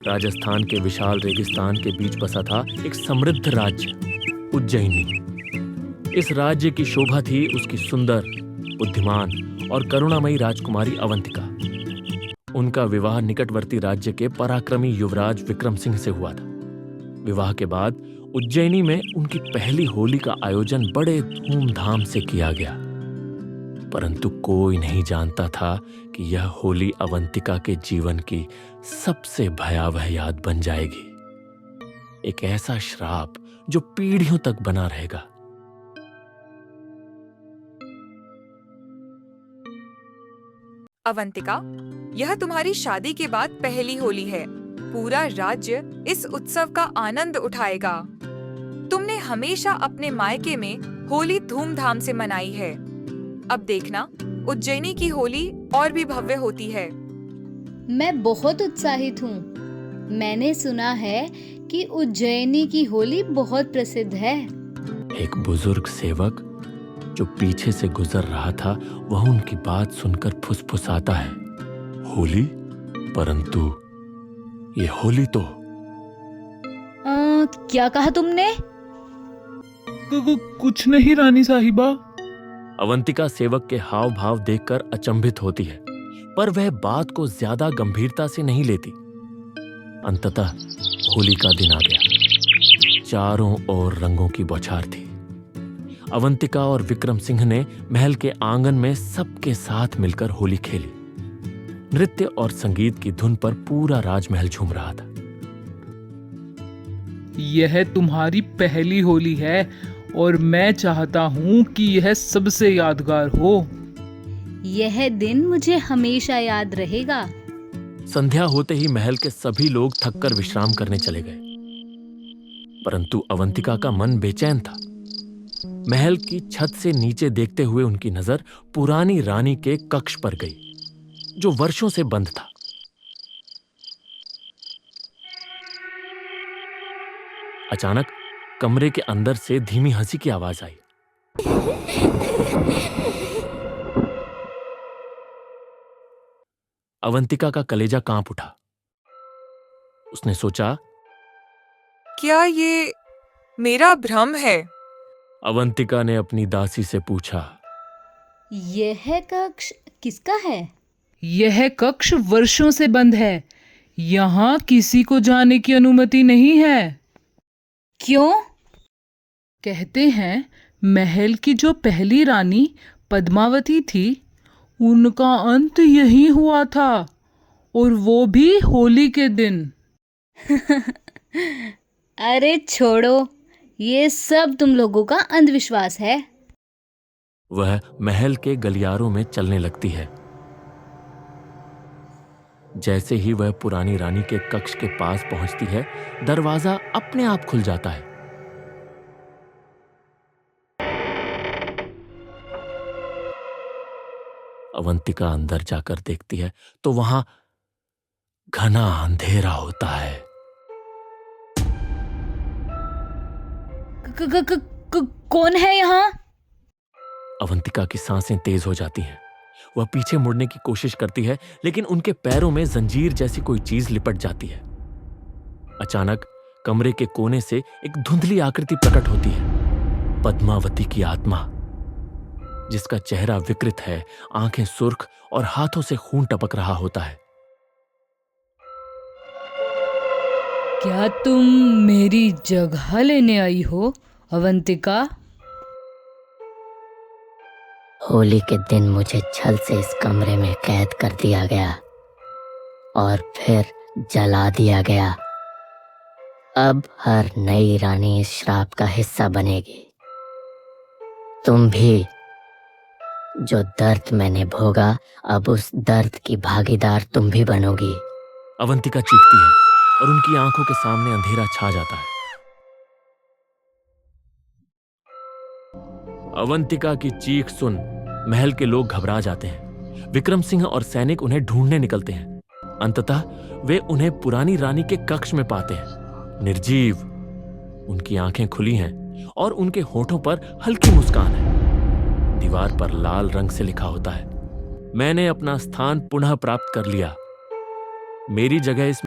राजस्थान के विशाल रेगिस्तान के बीच बसा था एक समृद्ध राज्य, उज्जैनी। इस राज्य की शोभा थी उसकी सुंदर, बुद्धिमान और करुणामयी राजकुमारी अवंतिका। उनका विवाह निकटवर्ती राज्य के पराक्रमी युवराज विक्रम सिंह से हुआ था। विवाह के बाद उज्जैनी में उनकी पहली होली का आयोजन बड़े धूमधाम से किया गया, परंतु कोई नहीं जानता था कि यह होली अवंतिका के जीवन की सबसे भयावह याद बन जाएगी। एक ऐसा श्राप जो पीढ़ियों तक बना रहेगा। अवंतिका, यह तुम्हारी शादी के बाद पहली होली है। पूरा राज्य इस उत्सव का आनंद उठाएगा। तुमने हमेशा अपने मायके में होली धूमधाम से मनाई है। अब देखना, उज्जैनी की होली और भी भव्य होती है। मैं बहुत उत्साहित हूँ। मैंने सुना है कि उज्जैनी की होली बहुत प्रसिद्ध है। एक बुजुर्ग सेवक जो पीछे से गुजर रहा था, वह उनकी बात सुनकर फुसफुसाता है, होली? परंतु ये होली तो क्या कहा तुमने? कुछ नहीं रानी साहिबा। अवंतिका सेवक के हाव भाव देखकर अचंभित होती है, पर वह बात को ज्यादा गंभीरता से नहीं लेती। अंततः होली का दिन आ गया। चारों ओर रंगों की बौछार थी। अवंतिका और विक्रम सिंह ने महल के आंगन में सबके साथ मिलकर होली खेली। नृत्य और संगीत की धुन पर पूरा राजमहल झूम रहा था। यह तुम्हारी पहली होली है और मैं चाहता हूँ कि यह सबसे यादगार हो। यह दिन मुझे हमेशा याद रहेगा। संध्या होते ही महल के सभी लोग थककर विश्राम करने चले गए, परंतु अवंतिका का मन बेचैन था। महल की छत से नीचे देखते हुए उनकी नजर पुरानी रानी के कक्ष पर गई, जो वर्षों से बंद था। अचानक कमरे के अंदर से धीमी हंसी की आवाज आई। अवंतिका का कलेजा कांप उठा। उसने सोचा, क्या ये मेरा भ्रम है? अवंतिका ने अपनी दासी से पूछा, यह कक्ष किसका है? यह कक्ष वर्षों से बंद है। यहाँ किसी को जाने की अनुमति नहीं है। क्यों? कहते हैं महल की जो पहली रानी पद्मावती थी, उनका अंत यही हुआ था, और वो भी होली के दिन। अरे छोड़ो, ये सब तुम लोगों का अंधविश्वास है। वह महल के गलियारों में चलने लगती है। जैसे ही वह पुरानी रानी के कक्ष के पास पहुंचती है, दरवाजा अपने आप खुल जाता है। अवंतिका अंदर जाकर देखती है तो वहां घना अंधेरा होता है। कौन है यहाँ? अवंतिका की सांसें तेज हो जाती हैं। वह पीछे मुड़ने की कोशिश करती है, लेकिन उनके पैरों में जंजीर जैसी कोई चीज लिपट जाती है। अचानक कमरे के कोने से एक धुंधली आकृति प्रकट होती है। पद्मावती की आत्मा, जिसका चेहरा विकृत है, आंखें सुर्ख और हाथों से खून टपक रहा होता है। क्या तुम मेरी जगह लेने आई हो, अवंतिका? होली के दिन मुझे छल से इस कमरे में कैद कर दिया गया और फिर जला दिया गया। अब हर नई रानी इस श्राप का हिस्सा बनेगी। तुम भी, जो दर्द मैंने भोगा, अब उस दर्द की भागीदार तुम भी बनोगी। अवंतिका चीखती है और उनकी आंखों के सामने अंधेरा छा जाता है। अवंतिका की चीख सुन महल के लोग घबरा जाते हैं। विक्रम सिंह और सैनिक उन्हें ढूंढने निकलते हैं। अंततः वे उन्हें पुरानी रानी के कक्ष में पाते हैं, निर्जीव। उनकी आंखें खुली हैं और उनके होठों पर हल्की मुस्कान है। दीवार पर लाल रंग से लिखा होता है, मैंने अपना स्थान पुनः प्राप्त कर लिया। मेरी जगह इस